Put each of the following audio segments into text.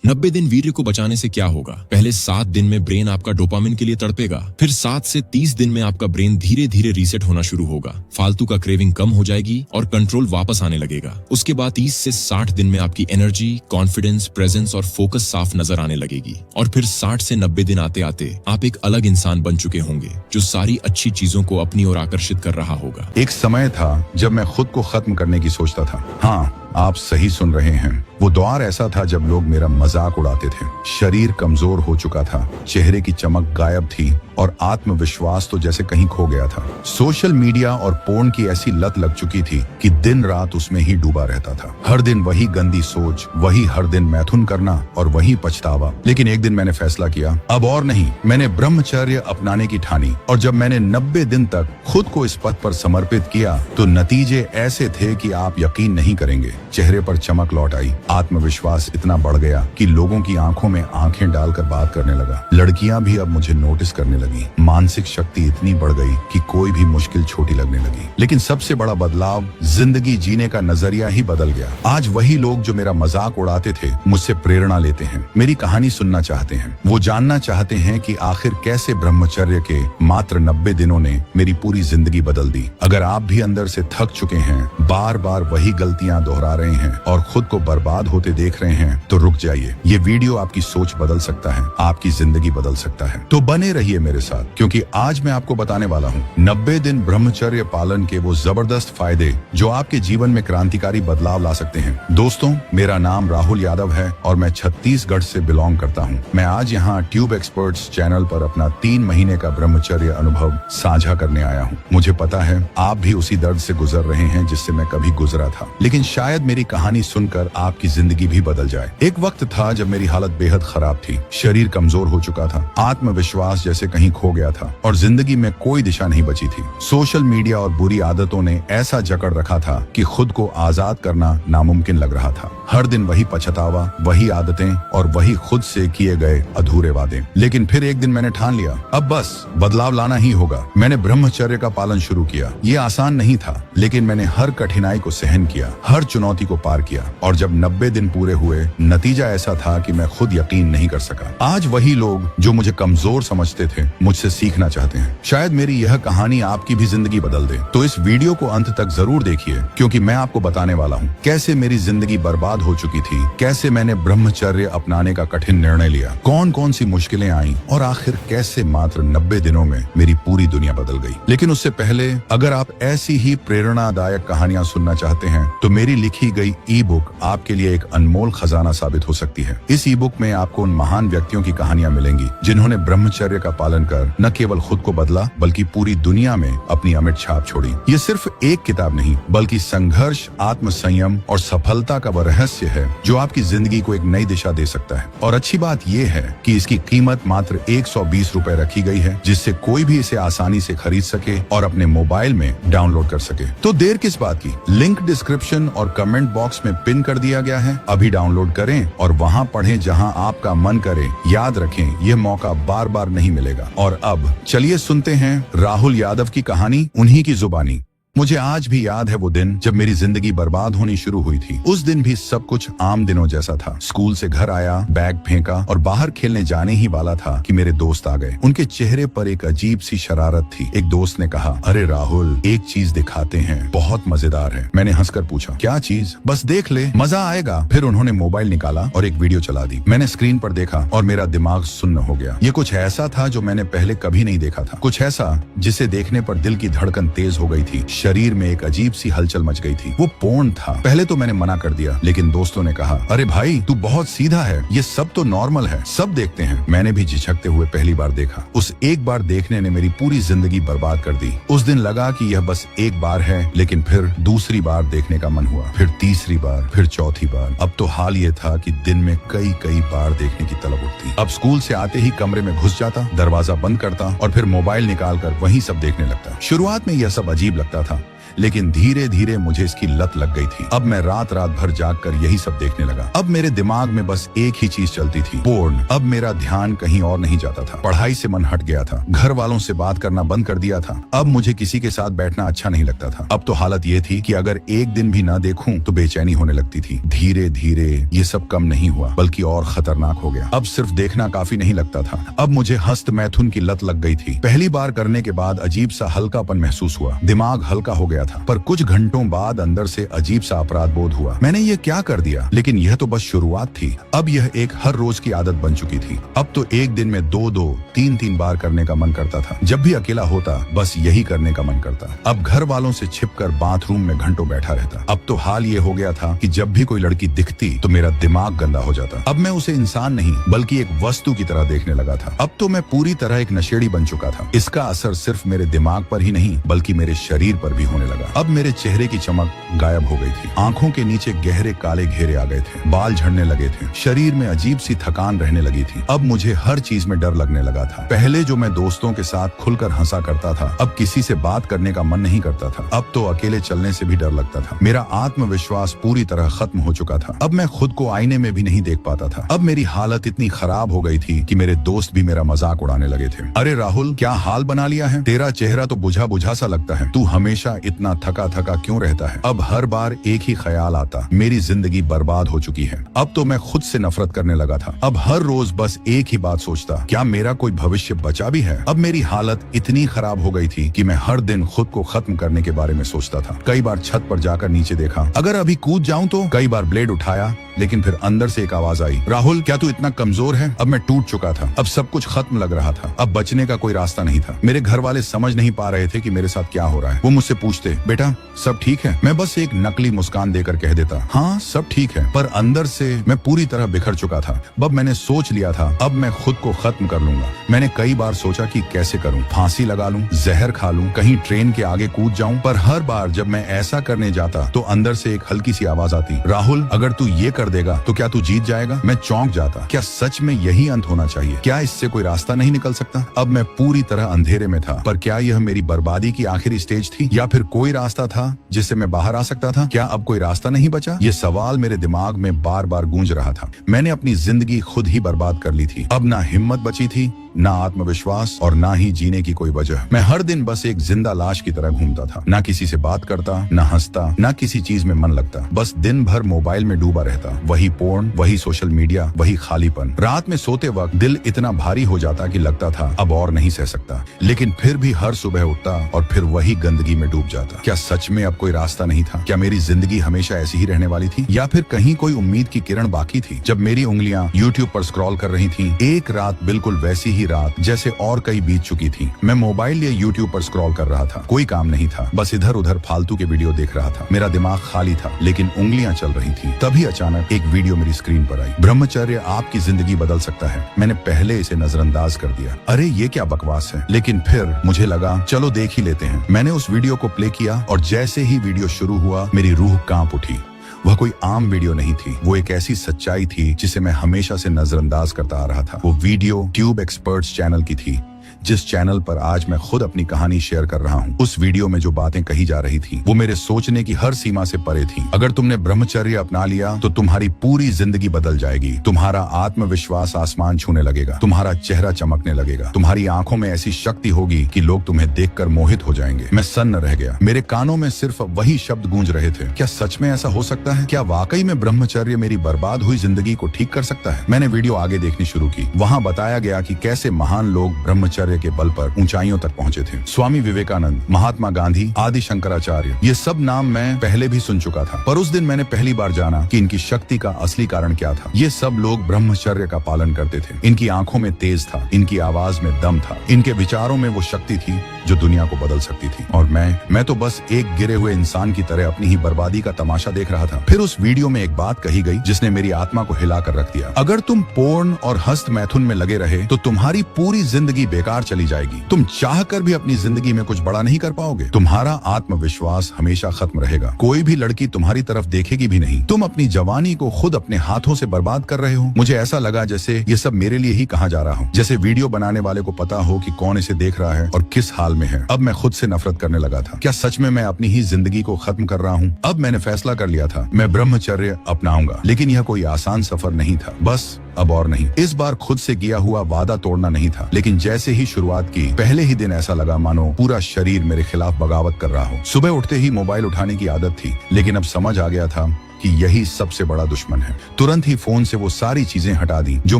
90 दिन वीर्य को बचाने से क्या होगा? पहले 7 दिन में ब्रेन आपका डोपामिन के लिए तड़पेगा, फिर 7 से 30 दिन में आपका ब्रेन धीरे धीरे रीसेट होना शुरू होगा, फालतू का क्रेविंग कम हो जाएगी और कंट्रोल वापस आने लगेगा। उसके बाद 30 से 60 दिन में आपकी एनर्जी, कॉन्फिडेंस, प्रेजेंस और फोकस साफ नजर आने लगेगी और फिर 60 से 90 दिन आते आते आप एक अलग इंसान बन चुके होंगे जो सारी अच्छी चीजों को अपनी ओर आकर्षित कर रहा होगा। एक समय था जब मैं खुद को खत्म करने की सोचता था। हाँ, आप सही सुन रहे हैं। वो दौर ऐसा था जब लोग मेरा मजाक उड़ाते थे। शरीर कमजोर हो चुका था, चेहरे की चमक गायब थी और आत्मविश्वास तो जैसे कहीं खो गया था। सोशल मीडिया और पोर्न की ऐसी लत लग चुकी थी कि दिन रात उसमें ही डूबा रहता था। हर दिन वही गंदी सोच, वही हर दिन मैथुन करना और वही पछतावा। लेकिन एक दिन मैंने फैसला किया, अब और नहीं। मैंने ब्रह्मचर्य अपनाने की ठानी और जब मैंने 90 दिन तक खुद को इस पथ पर समर्पित किया तो नतीजे ऐसे थे कि आप यकीन नहीं करेंगे। चेहरे पर चमक लौट आई, आत्मविश्वास इतना बढ़ गया कि लोगों की आंखों में आंखें डालकर बात करने लगा। लड़कियां भी अब मुझे नोटिस करने लगी। मानसिक शक्ति इतनी बढ़ गई कि कोई भी मुश्किल छोटी लगने लगी। लेकिन सबसे बड़ा बदलाव, जिंदगी जीने का नजरिया ही बदल गया। आज वही लोग जो मेरा मजाक उड़ाते थे मुझसे प्रेरणा लेते हैं, मेरी कहानी सुनना चाहते हैं। वो जानना चाहते हैं कि आखिर कैसे ब्रह्मचर्य के मात्र 90 दिनों ने मेरी पूरी जिंदगी बदल दी। अगर आप भी अंदर से थक चुके हैं, बार बार वही गलतियां दोहरा रहे हैं और खुद को बर्बाद होते देख रहे हैं तो रुक जाइए। ये वीडियो आपकी सोच बदल सकता है, आपकी जिंदगी बदल सकता है। तो बने रहिए मेरे साथ, क्योंकि आज मैं आपको बताने वाला हूँ 90 दिन ब्रह्मचर्य पालन के वो जबरदस्त फायदे जो आपके जीवन में क्रांतिकारी बदलाव ला सकते हैं। दोस्तों, मेरा नाम राहुल यादव है और मैं छत्तीसगढ़ से बिलोंग करता हूँ। मैं आज यहाँ ट्यूब एक्सपर्ट्स चैनल पर अपना 3 महीने का ब्रह्मचर्य अनुभव साझा करने आया हूँ। मुझे पता है आप भी उसी दर्द से गुजर रहे हैं जिससे मैं कभी गुजरा था, लेकिन शायद मेरी कहानी सुनकर आपकी जिंदगी भी बदल जाए। एक वक्त था जब मेरी हालत बेहद खराब थी। शरीर कमजोर हो चुका था, आत्मविश्वास जैसे कहीं खो गया था और जिंदगी में कोई दिशा नहीं बची थी। सोशल मीडिया और बुरी आदतों ने ऐसा जकड़ रखा था कि खुद को आजाद करना नामुमकिन लग रहा था। हर दिन वही पछतावा, वही आदतें और वही खुद से किए गए अधूरे वादे। लेकिन फिर एक दिन मैंने ठान लिया, अब बस बदलाव लाना ही होगा। मैंने ब्रह्मचर्य का पालन शुरू किया। ये आसान नहीं था, लेकिन मैंने हर कठिनाई को सहन किया, हर चुनौती को पार किया और जब 90 दिन पूरे हुए, नतीजा ऐसा था कि मैं खुद यकीन नहीं कर सका। आज वही लोग जो मुझे कमजोर समझते थे मुझसे सीखना चाहते हैं। शायद मेरी यह कहानी आपकी भी जिंदगी बदल दे। तो इस वीडियो को अंत तक जरूर देखिए, क्योंकि मैं आपको बताने वाला हूँ कैसे मेरी जिंदगी बर्बाद हो चुकी थी, कैसे मैंने ब्रह्मचर्य अपनाने का कठिन निर्णय लिया, कौन कौन सी मुश्किलें आई और आखिर कैसे मात्र 90 दिनों में मेरी पूरी दुनिया बदल गई। लेकिन उससे पहले, अगर आप ऐसी ही प्रेरणादायक कहानियां सुनना चाहते हैं तो मेरी लिखी गई ई बुक आपके लिए एक अनमोल खजाना साबित हो सकती है। इस ई बुक में आपको उन महान व्यक्तियों की कहानियां मिलेंगी जिन्होंने ब्रह्मचर्य का पालन कर न केवल खुद को बदला बल्कि पूरी दुनिया में अपनी अमिट छाप छोड़ी। ये सिर्फ एक किताब नहीं, बल्कि संघर्ष, आत्मसंयम और सफलता का वह रहस्य है जो आपकी जिंदगी को एक नई दिशा दे सकता है। और अच्छी बात यह है कि इसकी कीमत मात्र 120 रुपए रखी गई है, जिससे कोई भी इसे आसानी से खरीद सके और अपने मोबाइल में डाउनलोड कर सके। तो देर किस बात की? लिंक डिस्क्रिप्शन और कमेंट बॉक्स में पिन कर दिया गया है। अभी डाउनलोड करें और वहां पढ़ें जहां आपका मन करे। याद रखें, यह मौका बार बार नहीं मिलेगा। और अब चलिए सुनते हैं राहुल यादव की कहानी उन्हीं की जुबानी। मुझे आज भी याद है वो दिन जब मेरी जिंदगी बर्बाद होनी शुरू हुई थी। उस दिन भी सब कुछ आम दिनों जैसा था। स्कूल से घर आया, बैग फेंका और बाहर खेलने जाने ही वाला था कि मेरे दोस्त आ गए। उनके चेहरे पर एक अजीब सी शरारत थी। एक दोस्त ने कहा, अरे राहुल, एक चीज दिखाते हैं, बहुत मजेदार है। मैंने हंसकर पूछा, क्या चीज? बस देख ले, मजा आएगा। फिर उन्होंने मोबाइल निकाला और एक वीडियो चला दी। मैंने स्क्रीन पर देखा और मेरा दिमाग सुन्न हो गया। ये कुछ ऐसा था जो मैंने पहले कभी नहीं देखा था। कुछ ऐसा जिसे देखने पर दिल की धड़कन तेज हो गई थी, शरीर में एक अजीब सी हलचल मच गई थी। वो पोर्न था। पहले तो मैंने मना कर दिया, लेकिन दोस्तों ने कहा, अरे भाई, तू बहुत सीधा है, ये सब तो नॉर्मल है, सब देखते हैं। मैंने भी झिझकते हुए पहली बार देखा। उस एक बार देखने ने मेरी पूरी जिंदगी बर्बाद कर दी। उस दिन लगा कि यह बस एक बार है, लेकिन फिर दूसरी बार देखने का मन हुआ, फिर तीसरी बार, फिर चौथी बार। अब तो हाल ये था कि दिन में कई कई बार देखने की तलब उठती। अब स्कूल से आते ही कमरे में घुस जाता, दरवाजा बंद करता और फिर मोबाइल निकालकर वही सब देखने लगता। शुरुआत में यह सब अजीब लगता था, लेकिन धीरे धीरे मुझे इसकी लत लग गई थी। अब मैं रात रात भर जागकर यही सब देखने लगा। अब मेरे दिमाग में बस एक ही चीज चलती थी, पोर्न। अब मेरा ध्यान कहीं और नहीं जाता था। पढ़ाई से मन हट गया था, घर वालों से बात करना बंद कर दिया था। अब मुझे किसी के साथ बैठना अच्छा नहीं लगता था। अब तो हालत ये थी कि अगर एक दिन भी ना देखूं तो बेचैनी होने लगती थी। धीरे धीरे ये सब कम नहीं हुआ, बल्कि और खतरनाक हो गया। अब सिर्फ देखना काफी नहीं लगता था, अब मुझे हस्त मैथुन की लत लग गई थी। पहली बार करने के बाद अजीब सा हल्कापन महसूस हुआ, दिमाग हल्का हो गया था। पर कुछ घंटों बाद अंदर से अजीब सा अपराध बोध हुआ। मैंने ये क्या कर दिया? लेकिन यह तो बस शुरुआत थी। अब यह एक हर रोज की आदत बन चुकी थी। अब तो एक दिन में 2-2, 3-3 बार करने का मन करता था। जब भी अकेला होता बस यही करने का मन करता। अब घर वालों से छिपकर बाथरूम में घंटों बैठा रहता। अब तो हाल ये हो गया था कि जब भी कोई लड़की दिखती तो मेरा दिमाग गंदा हो जाता। अब मैं उसे इंसान नहीं बल्कि एक वस्तु की तरह देखने लगा था। अब तो मैं पूरी तरह एक नशेड़ी बन चुका था। इसका असर सिर्फ मेरे दिमाग पर ही नहीं बल्कि मेरे शरीर पर भी होने लगा। अब मेरे चेहरे की चमक गायब हो गई थी, आंखों के नीचे गहरे काले घेरे आ गए थे, बाल झड़ने लगे थे, शरीर में अजीब सी थकान रहने लगी थी। अब मुझे हर चीज में डर लगने लगा था। पहले जो मैं दोस्तों के साथ खुलकर हंसा करता था, अब किसी से बात करने का मन नहीं करता था। अब तो अकेले चलने से भी डर लगता था। मेरा आत्मविश्वास पूरी तरह खत्म हो चुका था। अब मैं खुद को आईने में भी नहीं देख पाता था। अब मेरी हालत इतनी खराब हो गई थी कि मेरे दोस्त भी मेरा मजाक उड़ाने लगे थे। अरे राहुल, क्या हाल बना लिया है? तेरा चेहरा तो बुझा बुझा सा लगता है। तू हमेशा इतना थका थका क्यों रहता है? अब हर बार एक ही ख्याल आता, मेरी जिंदगी बर्बाद हो चुकी है। अब तो मैं खुद से नफरत करने लगा था। अब हर रोज बस एक ही बात सोचता, क्या मेरा कोई भविष्य बचा भी है? अब मेरी हालत इतनी खराब हो गई थी कि मैं हर दिन खुद को खत्म करने के बारे में सोचता था। कई बार छत पर जाकर नीचे देखा, अगर अभी कूद जाऊं तो। कई बार ब्लेड उठाया, लेकिन फिर अंदर से एक आवाज आई, राहुल क्या तू इतना कमजोर है? अब मैं टूट चुका था। अब सब कुछ खत्म लग रहा था। अब बचने का कोई रास्ता नहीं था। मेरे घर वाले समझ नहीं पा रहे थे कि मेरे साथ क्या हो रहा है। वो मुझसे पूछते, बेटा सब ठीक है? मैं बस एक नकली मुस्कान देकर कह देता, हाँ सब ठीक है। पर अंदर से मैं पूरी तरह बिखर चुका था। अब मैंने सोच लिया था, अब मैं खुद को खत्म कर लूंगा। मैंने कई बार सोचा कि कैसे करूं, फांसी लगा लूं, जहर खा लूं, कहीं ट्रेन के आगे कूद जाऊं। पर हर बार जब मैं ऐसा करने जाता तो अंदर से एक हल्की सी आवाज आती, राहुल अगर तू ये कर देगा तो क्या तू जीत जाएगा? मैं चौंक जाता, क्या सच में यही अंत होना चाहिए? क्या इससे कोई रास्ता नहीं निकल सकता? अब मैं पूरी तरह अंधेरे में था। पर क्या यह मेरी बर्बादी की आखिरी स्टेज थी या फिर कोई रास्ता था जिससे मैं बाहर आ सकता था? क्या अब कोई रास्ता नहीं बचा? ये सवाल मेरे दिमाग में बार बार गूंज रहा था। मैंने अपनी जिंदगी खुद ही बर्बाद कर ली थी। अब ना हिम्मत बची थी, ना आत्मविश्वास और ना ही जीने की कोई वजह। मैं हर दिन बस एक जिंदा लाश की तरह घूमता था। ना किसी से बात करता, ना हंसता, ना किसी चीज में मन लगता। बस दिन भर मोबाइल में डूबा रहता। वही पोर्न, वही सोशल मीडिया, वही खालीपन। रात में सोते वक्त दिल इतना भारी हो जाता कि लगता था अब और नहीं सह सकता। लेकिन फिर भी हर सुबह उठता और फिर वही गंदगी में डूब जाता। क्या सच में अब कोई रास्ता नहीं था? क्या मेरी जिंदगी हमेशा ऐसी ही रहने वाली थी या फिर कहीं कोई उम्मीद की किरण बाकी थी? जब मेरी उंगलियां यूट्यूब पर स्क्रॉल कर रही थी, एक रात बिल्कुल वैसी ही रात जैसे और कई बीत चुकी थी। मैं मोबाइल या यूट्यूब पर स्क्रॉल कर रहा था। कोई काम नहीं था, बस इधर उधर फालतू के वीडियो देख रहा था। मेरा दिमाग खाली था लेकिन उंगलियां चल रही थी। तभी अचानक एक वीडियो मेरी स्क्रीन पर आई, ब्रह्मचर्य आपकी जिंदगी बदल सकता है। मैंने पहले इसे नजरअंदाज कर दिया, अरे ये क्या बकवास है। लेकिन फिर मुझे लगा चलो देख ही लेते हैं। मैंने उस वीडियो को प्ले किया और जैसे ही वीडियो शुरू हुआ मेरी रूह कांप उठी। वह कोई आम वीडियो नहीं थी, वो एक ऐसी सच्चाई थी जिसे मैं हमेशा से नजरअंदाज करता आ रहा था। वो वीडियो ट्यूब एक्सपर्ट्स चैनल की थी, जिस चैनल पर आज मैं खुद अपनी कहानी शेयर कर रहा हूँ। उस वीडियो में जो बातें कही जा रही थी वो मेरे सोचने की हर सीमा से परे थी। अगर तुमने ब्रह्मचर्य अपना लिया तो तुम्हारी पूरी जिंदगी बदल जाएगी। तुम्हारा आत्मविश्वास आसमान छूने लगेगा, तुम्हारा चेहरा चमकने लगेगा, तुम्हारी आंखों में ऐसी शक्ति होगी कि लोग तुम्हें देखकर मोहित हो जाएंगे। मैं सन्न रह गया, मेरे कानों में सिर्फ वही शब्द गूंज रहे थे, क्या सच में ऐसा हो सकता है? क्या वाकई में ब्रह्मचर्य मेरी बर्बाद हुई जिंदगी को ठीक कर सकता है? मैंने वीडियो आगे देखनी शुरू की। वहाँ बताया गया कि कैसे महान लोग ब्रह्मचर्य के बल पर ऊंचाइयों तक पहुंचे थे। स्वामी विवेकानंद, महात्मा गांधी, आदि शंकराचार्य, ये सब नाम मैं पहले भी सुन चुका था। पर उस दिन मैंने पहली बार जाना कि इनकी शक्ति का असली कारण क्या था। ये सब लोग ब्रह्मचर्य का पालन करते थे। इनकी आंखों में तेज था, इनकी आवाज में दम था, इनके विचारों में वो शक्ति थी जो दुनिया को बदल सकती थी। और मैं तो बस एक गिरे हुए इंसान की तरह अपनी ही बर्बादी का तमाशा देख रहा था। फिर उस वीडियो में एक बात कही गई जिसने मेरी आत्मा को हिला कर रख दिया। अगर तुम पोर्न और हस्त मैथुन में लगे रहे तो तुम्हारी पूरी जिंदगी बेकार चली जाएगी। तुम चाहकर भी अपनी जिंदगी में कुछ बड़ा नहीं कर पाओगे। तुम्हारा आत्मविश्वास हमेशा खत्म रहेगा। कोई भी लड़की तुम्हारी तरफ देखेगी भी नहीं। तुम अपनी जवानी को खुद अपने हाथों से बर्बाद कर रहे हो। मुझे ऐसा लगा जैसे ये सब मेरे लिए ही कहा जा रहा हो, जैसे वीडियो बनाने वाले को पता हो कि कौन इसे देख रहा है और किस हाल हाल में है। अब मैं खुद से नफरत करने लगा था। क्या सच में मैं अपनी ही जिंदगी को खत्म कर रहा हूँ? अब मैंने फैसला कर लिया था, मैं ब्रह्मचर्य अपनाऊंगा। लेकिन यह कोई आसान सफर नहीं था। बस अब और नहीं। इस बार खुद से किया हुआ वादा तोड़ना नहीं था। लेकिन जैसे ही शुरुआत की, पहले ही दिन ऐसा लगा मानो पूरा शरीर मेरे खिलाफ बगावत कर रहा हो। सुबह उठते ही मोबाइल उठाने की आदत थी, लेकिन अब समझ आ गया था कि यही सबसे बड़ा दुश्मन है। तुरंत ही फोन से वो सारी चीजें हटा दी जो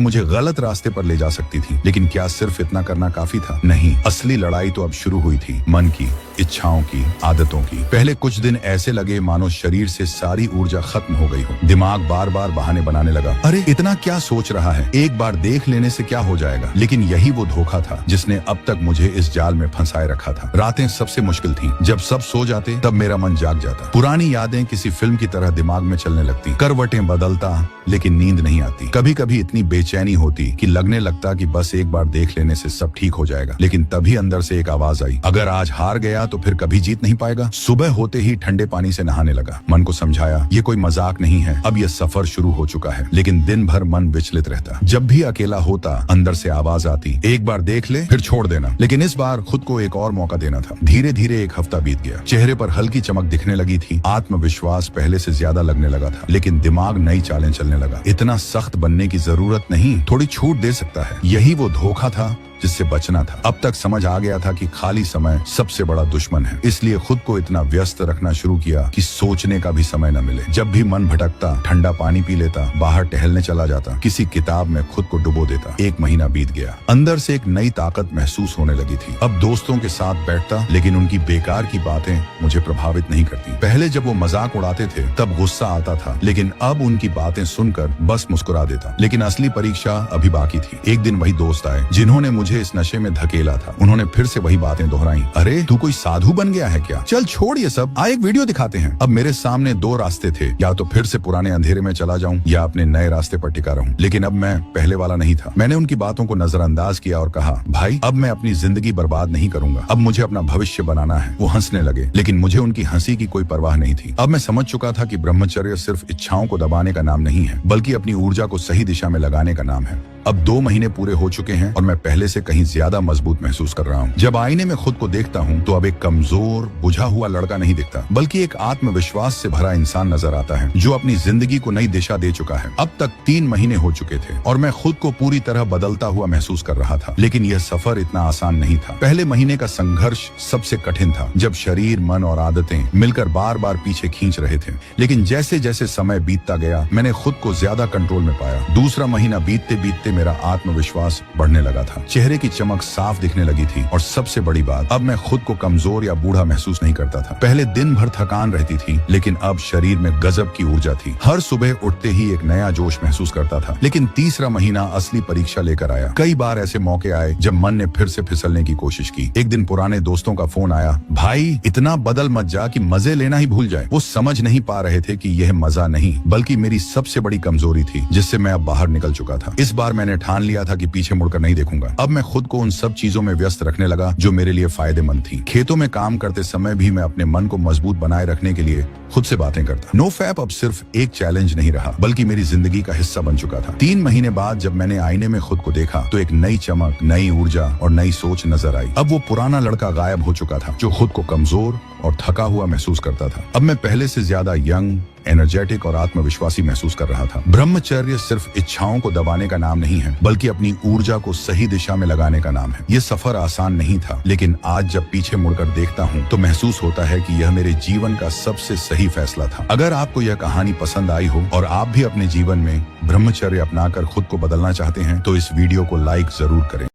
मुझे गलत रास्ते पर ले जा सकती थी। लेकिन क्या सिर्फ इतना करना काफी था? नहीं, असली लड़ाई तो अब शुरू हुई थी, मन की, इच्छाओं की, आदतों की। पहले कुछ दिन ऐसे लगे मानो शरीर से सारी ऊर्जा खत्म हो गई हो। दिमाग बार बार बहाने बनाने लगा। अरे इतना क्या सोच रहा है, एक बार देख लेने से क्या हो जाएगा। लेकिन यही वो धोखा था जिसने अब तक मुझे इस जाल में फंसाए रखा था। रातें सबसे मुश्किल थी। जब सब सो जाते तब मेरा मन जाग जाता। पुरानी यादें किसी फिल्म की तरह दिमाग में चलने लगती। करवटें बदलता, लेकिन नींद नहीं आती। कभी कभी इतनी बेचैनी होती कि लगने लगता कि बस एक बार देख लेने से सब ठीक हो जाएगा। लेकिन तभी अंदर से एक आवाज आई, अगर आज हार गया तो फिर कभी जीत नहीं पाएगा। सुबह होते ही ठंडे पानी से नहाने लगा। मन को समझाया ये कोई मजाक नहीं है, अब यह सफर शुरू हो चुका है। लेकिन दिन भर मन विचलित रहता। जब भी अकेला होता अंदर से आवाज आती, एक बार देख ले फिर छोड़ देना। लेकिन इस बार खुद को एक और मौका देना था। धीरे धीरे एक हफ्ता बीत गया। चेहरे पर हल्की चमक दिखने लगी थी। आत्मविश्वास पहले से ज्यादा लगने लगा था। लेकिन दिमाग नई चालें चलने लगा। इतना सख्त बनने की जरूरत नहीं, थोड़ी छूट दे सकता है। यही वो धोखा था जिससे बचना था। अब तक समझ आ गया था कि खाली समय सबसे बड़ा दुश्मन है। इसलिए खुद को इतना व्यस्त रखना शुरू किया कि सोचने का भी समय न मिले। जब भी मन भटकता, ठंडा पानी पी लेता, बाहर टहलने चला जाता, किसी किताब में खुद को डुबो देता। एक महीना बीत गया। अंदर से एक नई ताकत महसूस होने लगी थी। अब दोस्तों के साथ बैठता, लेकिन उनकी बेकार की बातें मुझे प्रभावित नहीं करती। पहले जब वो मजाक उड़ाते थे तब गुस्सा आता था, लेकिन अब उनकी बातें सुनकर बस मुस्कुरा देता। लेकिन असली परीक्षा अभी बाकी थी। एक दिन वही दोस्त आए जिन्होंने मुझे इस नशे में धकेला था। उन्होंने फिर से वही बातें दोहराई। अरे तू कोई साधु बन गया है क्या? चल छोड़ ये सब, आ एक वीडियो दिखाते हैं। अब मेरे सामने दो रास्ते थे, या तो फिर से पुराने अंधेरे में चला जाऊं या अपने नए रास्ते पर टिका रहूं। लेकिन अब मैं पहले वाला नहीं था। मैंने उनकी बातों को नजरअंदाज किया और कहा, भाई अब मैं अपनी जिंदगी बर्बाद नहीं करूंगा, अब मुझे अपना भविष्य बनाना है। वो हंसने लगे, लेकिन मुझे उनकी हंसी की कोई परवाह नहीं थी। अब मैं समझ चुका था कि ब्रह्मचर्य सिर्फ इच्छाओं को दबाने का नाम नहीं है, बल्कि अपनी ऊर्जा को सही दिशा में लगाने का नाम है। अब 2 महीने पूरे हो चुके हैं और मैं पहले से कहीं ज्यादा मजबूत महसूस कर रहा हूँ। जब आईने में खुद को देखता हूँ तो अब एक कमजोर, बुझा हुआ लड़का नहीं दिखता, बल्कि एक आत्मविश्वास से भरा इंसान नजर आता है जो अपनी जिंदगी को नई दिशा दे चुका है। अब तक 3 महीने हो चुके थे और मैं खुद को पूरी तरह बदलता हुआ महसूस कर रहा था। लेकिन यह सफर इतना आसान नहीं था। पहले महीने का संघर्ष सबसे कठिन था, जब शरीर, मन और आदतें मिलकर बार बार पीछे खींच रहे थे। लेकिन जैसे जैसे समय बीतता गया, मैंने खुद को ज्यादा कंट्रोल में पाया। दूसरा महीना बीतते बीतते मेरा आत्मविश्वास बढ़ने लगा था। चेहरे की चमक साफ दिखने लगी थी और सबसे बड़ी बात, अब मैं खुद को कमजोर या बूढ़ा महसूस नहीं करता था। पहले दिन भर थकान रहती थी, लेकिन अब शरीर में गजब की ऊर्जा थी। हर सुबह उठते ही एक नया जोश महसूस करता था। लेकिन तीसरा महीना असली परीक्षा लेकर आया। कई बार ऐसे मौके आए जब मन ने फिर से फिसलने की कोशिश की। एक दिन पुराने दोस्तों का फोन आया, भाई इतना बदल मत जा कि मजे लेना ही भूल जाए। वो समझ नहीं पा रहे थे कि यह मजा नहीं, बल्कि मेरी सबसे बड़ी कमजोरी थी, जिससे मैं अब बाहर निकल चुका था। इस बार मैंने ठान लिया था कि पीछे मुड़कर नहीं देखूंगा। अब मैं खुद को उन सब चीजों में व्यस्त रखने लगा जो मेरे लिए फायदेमंद थी। खेतों में काम करते समय भी मैं अपने मन को मजबूत बनाए रखने के लिए खुद से बातें करता। नो फैप अब सिर्फ एक चैलेंज नहीं रहा, बल्कि मेरी जिंदगी का हिस्सा बन चुका था। 3 महीने बाद जब मैंने आईने में खुद को देखा तो एक नई चमक, नई ऊर्जा और नई सोच नजर आई। अब वो पुराना लड़का गायब हो चुका था जो खुद को कमजोर और थका हुआ महसूस करता था। अब मैं पहले से ज्यादा यंग, एनर्जेटिक और आत्मविश्वासी महसूस कर रहा था। ब्रह्मचर्य सिर्फ इच्छाओं को दबाने का नाम नहीं है, बल्कि अपनी ऊर्जा को सही दिशा में लगाने का नाम है। ये सफर आसान नहीं था, लेकिन आज जब पीछे मुड़कर देखता हूँ तो महसूस होता है कि यह मेरे जीवन का सबसे सही फैसला था। अगर आपको यह कहानी पसंद आई हो और आप भी अपने जीवन में ब्रह्मचर्य अपनाकर खुद को बदलना चाहते हैं तो इस वीडियो को लाइक जरूर करें।